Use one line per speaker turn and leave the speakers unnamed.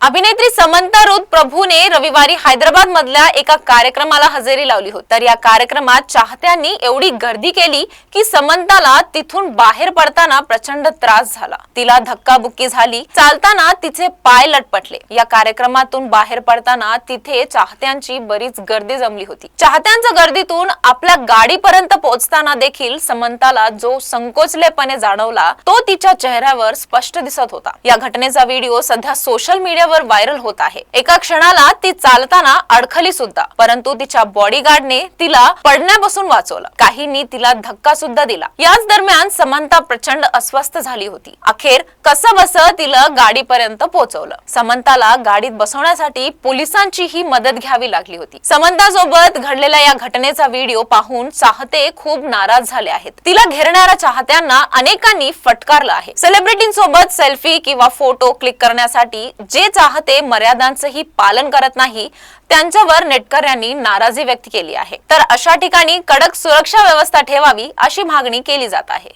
अभिनेत्री समंता रुथ प्रभूने रविवारी हैदराबाद मधल्या एका कार्यक्रमाला हजेरी लावली होती। तर या कार्यक्रमात चाहत्यांनी एवढी गर्दी केली की समंताला तिथून बाहेर पडताना प्रचंड त्रास झाला। तिला धक्काबुक्की झाली, चालताना तिचे पाय लटपटले। या कार्यक्रमातून बाहेर पडताना तिथे चाहत्यांची बरीच गर्दी जमली होती। चाहत्यांच्या गर्दीतून आपल्या गाडीपर्यंत पोहोचताना देखील समंताला जो संकोचलेपणे जाणवला तो तिच्या चेहऱ्यावर स्पष्ट दिसत होता। या घटनेचा व्हिडिओ सध्या सोशल मीडियावर व्हायरल होत आहे। एका क्षणाला ती चालताना अडखली सुद्धा, परंतु तिच्या बॉडीगार्डने तिला पडण्यापासून वाचवलं। काहींनी तिला धक्का सुद्धा दिला। याच दरम्यान समंता प्रचंड अस्वस्थ झाली होती। अखेर कसंबस तिला गाडीपर्यंत पोहोचवलं। समंताला गाडीत बसवण्यासाठी पोलिसांची ही मदत घ्यावी लागली होती। समंता सोबत घडलेल्या या घटनेचा व्हिडिओ पाहून चाहते खूप नाराज झाले आहेत। तिला घेरणाऱ्या चाहत्यांना अनेकांनी फटकारलं आहे। सेलिब्रिटींसोबत सेल्फी किंवा फोटो क्लिक करण्यासाठी जे चाहते मर्यादांचंही पालन करत नाही त्यांच्यावर नेटकऱ्यांनी नाराजी व्यक्त केली आहे। तर अशा ठिकाणी कडक सुरक्षा व्यवस्था ठेवावी अशी मागणी केली जात आहे।